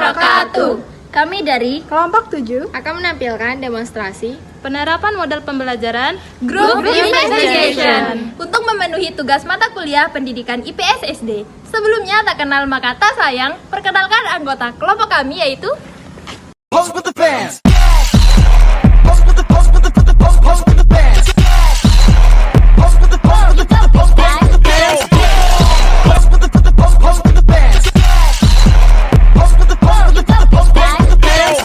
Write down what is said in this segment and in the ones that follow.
wabarakatuh. Kami dari Kelompok 7 Akan menampilkan demonstrasi penerapan model pembelajaran Group Investigation untuk memenuhi tugas mata kuliah pendidikan IPS SD. Sebelumnya tak kenal maka tak sayang, perkenalkan anggota kelompok kami yaitu Pose with the fans. Pose with the pose with the pose with the pose pose with the fans. Pose with the pose with the pose pose with the fans. Pose with the pose pose with the fans. Pose with the pose with the pose pose with the fans.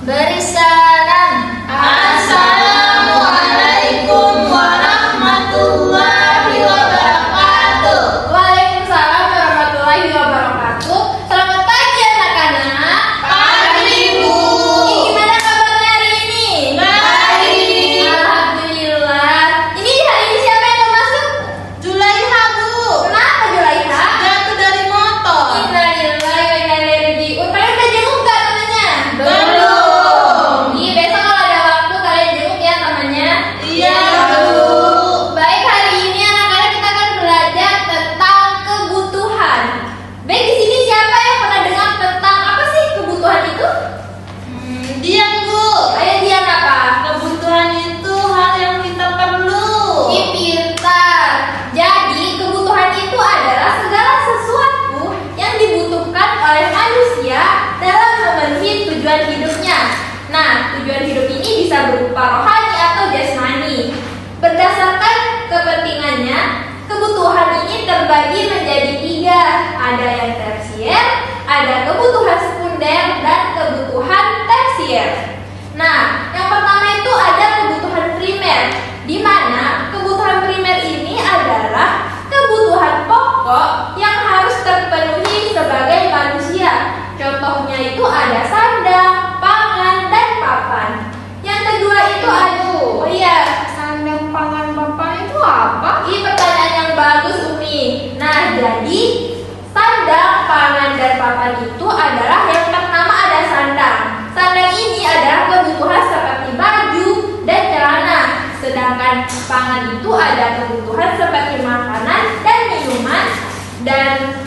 Beri salam. Assalamualaikum warahmatullahi wabarakatuh. Waalaikumsalam warahmatullahi wabarakatuh. Selamat pagi anak-anak. Pagi Bu. Gimana kabarnya hari ini? Baik. Alhamdulillah. Ini hari ini siapa yang mau masuk? Julaiha Bu. Kenapa Julaiha? Jatuh dari motor. Innalillahi wa inna ilaihi raji'un. Kalian udah jenguk gak temennya? Belum. Iya, besok kalau ada waktu kalian jenguk ya temannya. Iya Bu. Baik, hari ini anak-anak kita akan belajar tentang kebutuhan. Baik, di sini siapa yang pernah dengar tentang apa sih kebutuhan itu? Dian Bu. Ayo Dian, apa? Kebutuhan itu hal yang kita perlu. Ih, pintar. Jadi kebutuhan itu adalah segala sesuatu yang dibutuhkan oleh manusia dalam memenuhi tujuan hidupnya. Nah, tujuan hidup ini bisa berupa rohani atau jasmani. Berdasarkan kepentingannya, kebutuhan ini terbagi menjadi 3. Ada yang tersier, ada kebutuhan sekunder, dan kebutuhan tersier. Nah, yang pertama itu ada kebutuhan primer, di mana kebutuhan primer ini adalah kebutuhan pokok yang harus terpenuhi sebagai manusia. Contohnya itu ada sandang, pangan, dan papan. Yang kedua itu sandang, pangan, papan itu apa? Ini pertanyaan yang bagus Umi. Nah, jadi sandang, pangan, dan papan itu adalah yang pertama ada sandang. Sandang ini adalah kebutuhan seperti baju dan celana. Sedangkan pangan itu ada kebutuhan seperti makanan dan minuman. Dan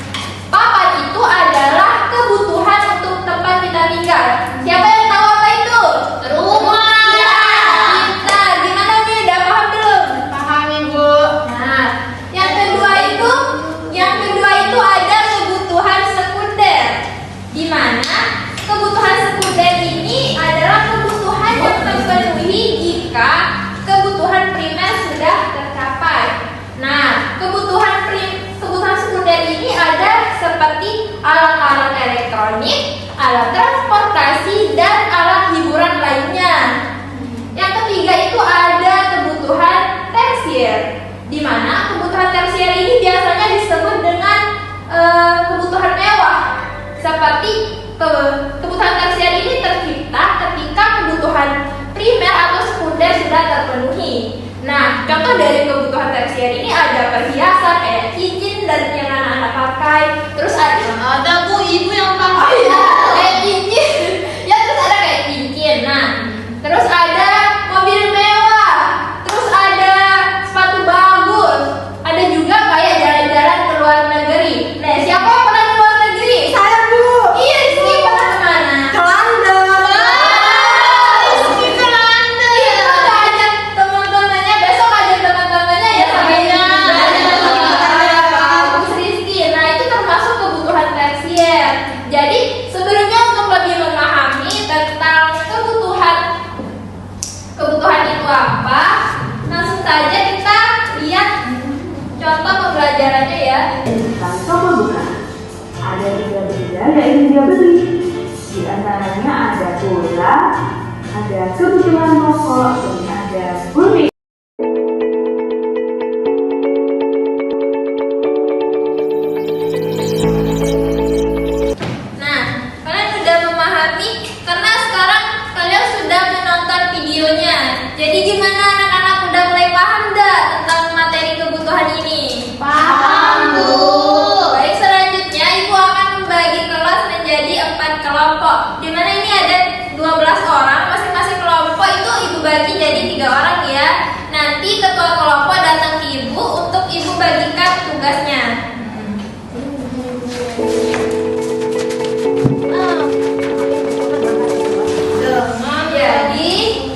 papan itu adalah kebutuhan untuk tempat kita tinggal. Siapa yang tahu apa itu? Rumah. Ya, kita. Gimana nih? Udah paham belum? Paham Ibu. Nah, yang kedua itu ada kebutuhan sekunder. Di mana kebutuhan sekunder ini adalah kebutuhan yang terpenuhi jika kebutuhan primer sudah tercapai. Nah, kebutuhan sekunder ini ada seperti alat-alat elektronik, alat transportasi, dan alat hiburan lainnya. Yang ketiga itu ada kebutuhan tersier, di mana kebutuhan tersier ini biasanya disebut dengan kebutuhan mewah. Seperti kebutuhan tersier ini tercipta ketika kebutuhan primer atau sekunder sudah terpenuhi. Nah, contoh dari kebutuhan tersier ini ada perhiasan kayak cincin dan yang anak-anak pakai. Terus ada Bu, Ibu yang pakai. Oh iya, kayak cincin. Ya, terus ada kayak cincin. Nah, terus ada mobil mewah. Terus ada sepatu bagus. Ada juga kayak jalan-jalan ke luar negeri. Nah, siapa yang pernah ke luar negeri? Saya Bu. Iya, Rizky pernah kemana? Ke London. Rizky ke London. Iya, udah ajak teman-temannya. Besok ajak teman-temannya ya sampai bagus Rizky. Nah, itu termasuk kebutuhan tersier. Jadi sebelumnya untuk lebih memahami tentang kebutuhan itu apa, langsung saja kita lihat contoh pembelajarannya ya. Toko bukan. Ada 3 benda yang ingin dia beli. Di antaranya ada gula, ada kebutuhan pokok, dan ada kulit. Nah, kalian sudah memahami karena sekarang kalian sudah menonton videonya. Jadi gimana anak-anak, udah mulai paham nggak tentang materi kebutuhan ini? Paham Bu. Baik, selanjutnya Ibu akan membagi kelas menjadi 4 kelompok. Di mana ini ada 12 orang, masing-masing kelompok itu Ibu bagi jadi 3 orang ya. Nanti ketua kelompok datang ke ibu untuk ibu bagikan tugasnya. Jadi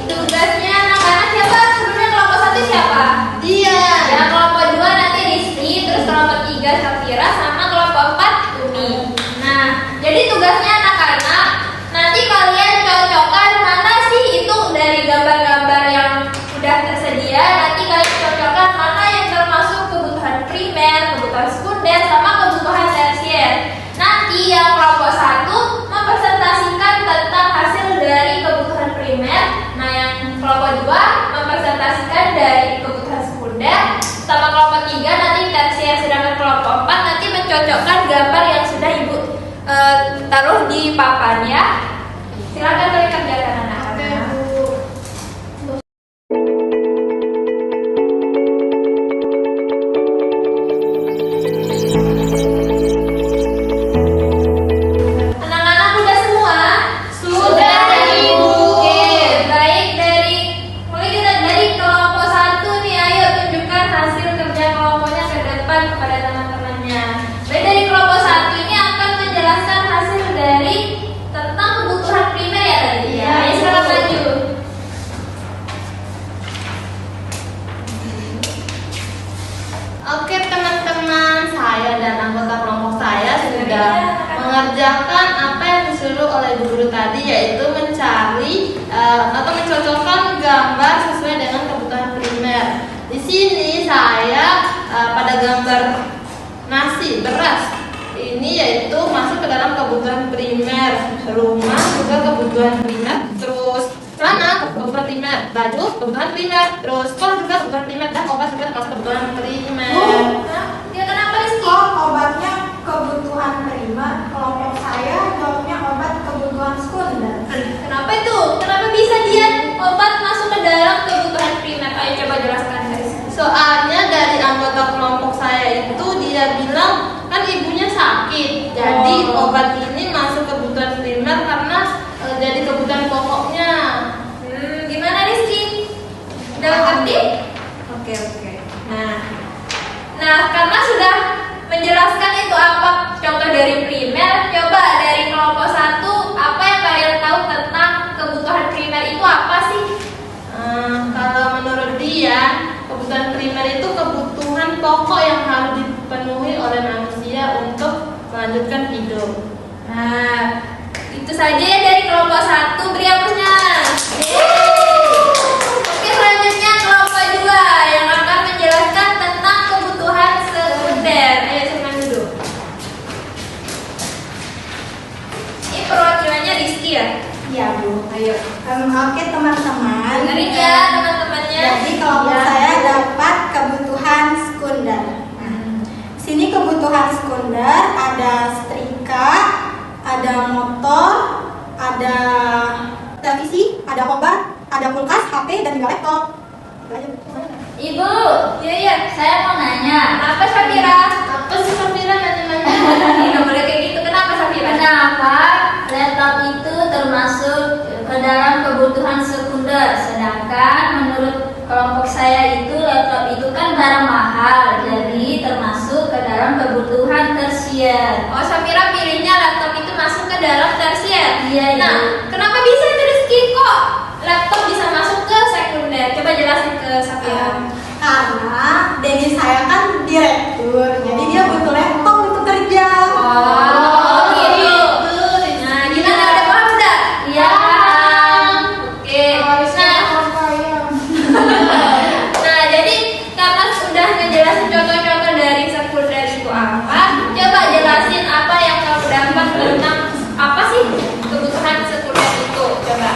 tugasnya anak-anak siapa? Sebelumnya kelompok 1 siapa? Dia. Ya, kelompok 2 nanti Rizky, terus kelompok 3 Safira, sama kelompok 4 Umi. Nah, jadi tugasnya anak-anak, nanti kalian cocokkan mana sih itu dari gambar-gambar yang udah tersedia. Nanti kalian cocokkan mana yang termasuk kebutuhan primer, kebutuhan sekunder, sama kebutuhan tersier. Nanti yang kelompok 1 mempresentasikan tentang hasil dari kebutuhan primer. Nah, yang kelompok 2 mempresentasikan dari kebutuhan sekunder, sama kelompok 3 nanti tersier. Sedangkan kelompok 4 nanti mencocokkan gambar yang sudah ibu taruh di papan ya. Silakan kalian kerjakan anak-anak. Anak-anak udah semua? Sudah, Ibu. Oke, baik, mulai kita dari kelompok 1 nih, ayo tunjukkan hasil kerja kelompoknya ke depan kepada teman-temannya. Baik, dari kelompok 1 ini akan menjelaskan hasil dari tentang kebutuhan primer ya tadi ya. Ayo silakan maju. Oke teman-teman, saya dan anggota kelompok saya sudah mengerjakan apa yang disuruh oleh guru tadi, yaitu mencari atau mencocokkan gambar sesuai dengan kebutuhan primer. Di sini saya pada gambar nasi, beras, ini yaitu masuk ke dalam kebutuhan primer. Rumah juga kebutuhan primer, terus celana kebutuhan primer, baju kebutuhan primer, terus sekolah juga kebutuhan primer, dan obat juga termasuk kebutuhan primer. Ya kenapa Rizky? Oh, obatnya kebutuhan primer. Kelompok saya jawabnya obat kebutuhan sekunder. Kenapa itu? Kenapa bisa dia obat masuk ke dalam kebutuhan primer? Ayo coba jelaskan guys. Soalnya dari anggota kelompok saya itu dia bilang kan ibunya sakit, jadi obat ini masuk kebutuhan primer karena jadi kebutuhan pokoknya. Gimana Rizky? Udah ngerti? Oke. Nah, karena sudah menjelaskan itu apa contoh dari primer, coba dari kelompok 1 apa yang kalian tahu tentang kebutuhan primer itu apa sih? Kalau menurut dia, kebutuhan primer itu kebutuhan pokok yang harus dipenuhi oleh manusia untuk melanjutkan hidup. Nah, itu saja ya dari kelompok 1. Beri hapusnya. Oke, selanjutnya kelompok 2 yang akan menjelaskan tentang kebutuhan sekunder. Ayo silakan duduk. Ini perwakilannya Rizky ya? Iya, Bu. Ayo. Oke, teman-teman. Dengerin ya teman-temannya. Jadi kelompok saya dapat kebutuhan sekunder. Di sini kebutuhan sekunder ada setrika, ada motor, ada televisi, ada obat, ada kulkas, HP, dan juga laptop. Ibu, iya, saya mau nanya. Apa Safira? Apa sih Safira nanya-nanya? Nggak boleh kayak gitu. Kenapa Safira? Kenapa laptop itu termasuk ke dalam kebutuhan sekunder, sedangkan menurut kelompok saya itu laptop itu kan barang mahal, jadi termasuk ke dalam kebutuhan tersier. Oh, Safira pilihnya laptop itu masuk ke dalam tersier. Iya, Nah, kenapa bisa itu Rizky? Kok laptop bisa masuk ke sekunder? Coba jelasin ke Safira. Karena Denny saya kan direktur, jadi dia butuh laptop untuk kerja. Oh, gitu. Nah, gimana udah paham udah? Iya. Oke. Nah, jadi karena sudah ngejelasin contoh-contoh dari sekunder itu apa, coba jelasin apa yang kamu dapat tentang apa sih kebutuhan sekunder itu. Coba.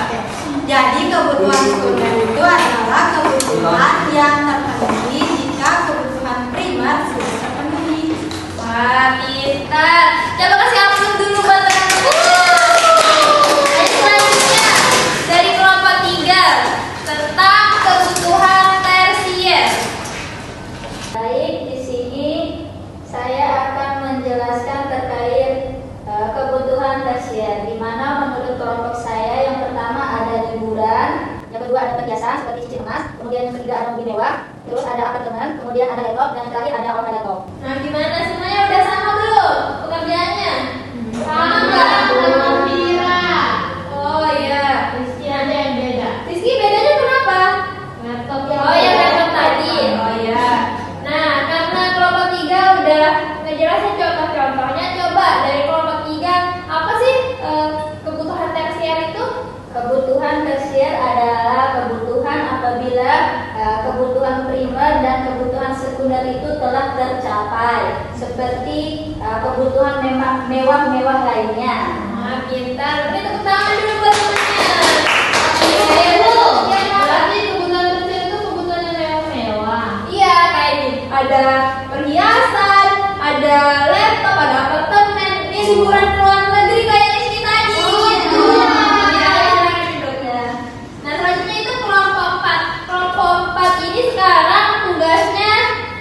Jadi kebutuhan sekunder itu adalah kebutuhan yang terpenuhi jika kebutuhan primer sudah terpenuhi. kemudian yang ketiga ada mobil mewah, terus ada apartemen, kemudian ada laptop, dan terakhir ada olahraga top. Nah, gimana semuanya udah sama belum pekerjaannya? Sama. Oh iya. Rizky ada yang beda. Rizky bedanya kenapa? Laptop yang Oh ya laptop tadi. Oh ya. Nah, karena kelompok 3 udah ngejelasin contoh-contohnya, coba dari kelompok 3 apa sih kebutuhan tersier itu? Kebutuhan tersier adalah kebutuhan apabila kebutuhan primer dan kebutuhan sekunder itu telah tercapai, seperti kebutuhan mewah-mewah lainnya. Nah, pintar. Tapi tepuk tangan dulu buat temennya. Berarti kebutuhan tersier itu kebutuhan yang mewah. Iya, kayak ini. Ada perhiasan, ada laptop, ada apartemen. Ini liburan ke luar negeri kayak Rizky tadi. Nah, selanjutnya itu kelompok 4. Kelompok 4 ini sekarang tugasnya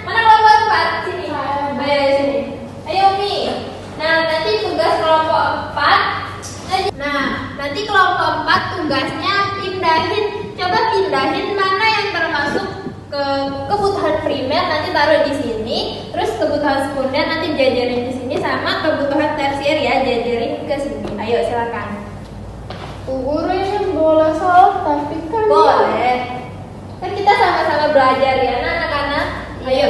mana kelompok 4? Sini. Ayo sini. Ayo Mi. Nah, nanti tugas kelompok 4. Nah, nanti kelompok 4 tugasnya coba pindahin mana yang termasuk ke kebutuhan primer nanti taruh di sini, terus kebutuhan sekunder nanti jajarin di sini, sama kebutuhan tersier ya jajarin ke sini. Ayo silakan. Guru ini boleh salah tapi kan Boleh. Kan kita sama-sama belajar ya anak-anak. Ayo.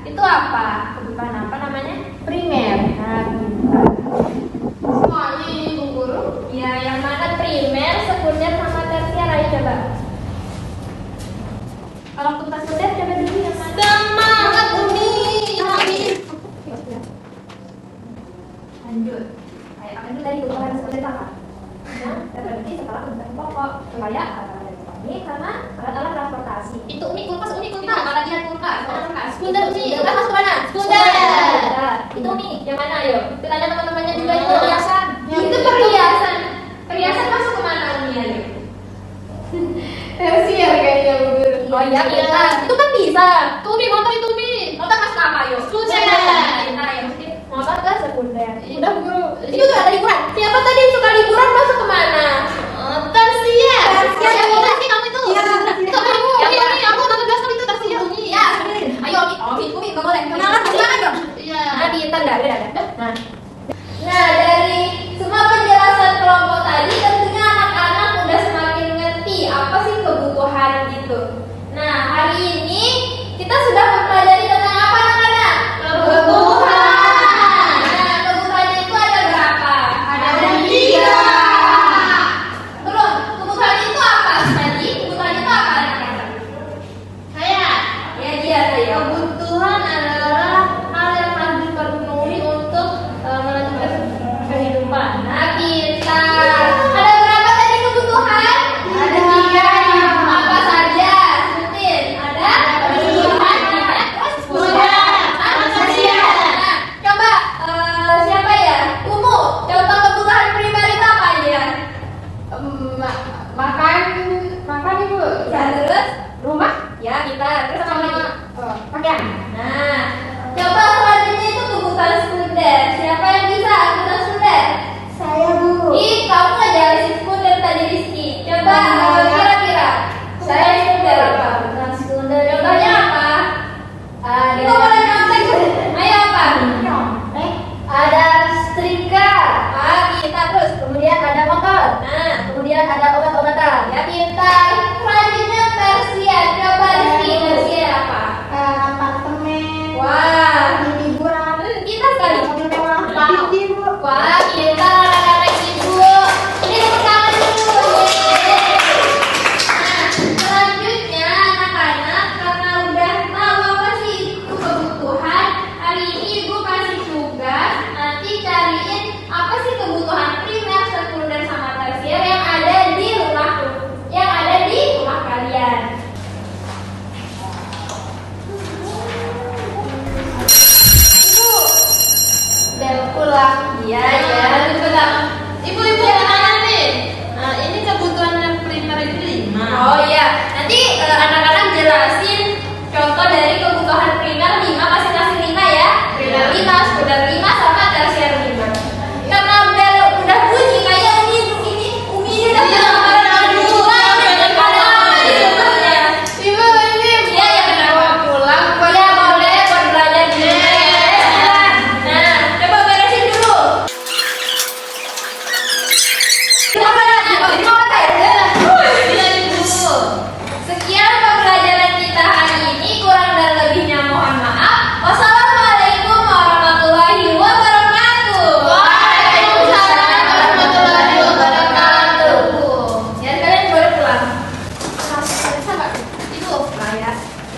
Itu apa? Kebutuhan apa namanya? Primer. Nah, semuanya ini guru. ya yang mana primer, sekunder sama tersier? Ayo coba. Kalau kebutuhan sekunder coba dulu yang mana? Semangat Umi. Lanjut. Ayo, akan dulu tadi kebutuhan sekunder apa? Nah, terpenting setelah kebutuhan pokok supaya alat-alat ini karena alat-alat transportasi. Itu Umi kulkas. Nah, kalau lihat kulkas, Sekunder Umi. kulkas masuk mana? Sekunder. Itu Umi. Yang mana ayo? Kita tanya teman-temannya juga itu. Perhiasan. Itu perhiasan. Perhiasan masuk kemana Umi ayo? Tersier kayaknya guru. Oh iya, kita. Itu kan bisa. Tuh Umi motor itu Umi. Motor masuk apa ayo? Sekunder. Kita ya mesti motor ke sekunder. Udah guru. Itu tuh ada liburan. Siapa tadi yang suka liburan masuk kemana? Tersier. Tersier. Yang itu sih kamu itu. Iya. Itu Umi, aku nonton bioskop itu tersier Umi. Ya, sebenarnya. Ayo Umi, nggak boleh. Kenalan, kenalan dong. Iya. Nah, pintar nggak? Nah, dari semua penjelasan kelompok tadi, tentunya anak-anak udah semakin ngerti apa sih kebutuhan gitu. Nah, hari ini kita sudah mempelajari tentang apa anak-anak? Kebutuhan. Nah, kebutuhannya itu ada berapa? Ada 3. Terus, kebutuhan itu apa tadi? Kebutuhan itu apa anak-anak? Saya. Ya, dia saya. Kebutuhan adalah hal yang harus dipenuhi untuk melanjutkan kehidupan. Nah, pintar. Ada berapa tadi kebutuhan? Ada 3. Apa saja? Sebutin. Ada kebutuhan.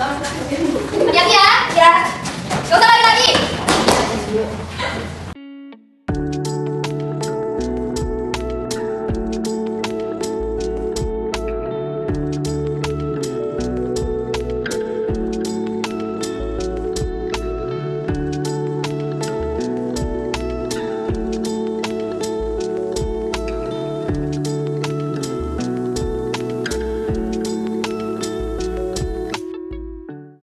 Ya.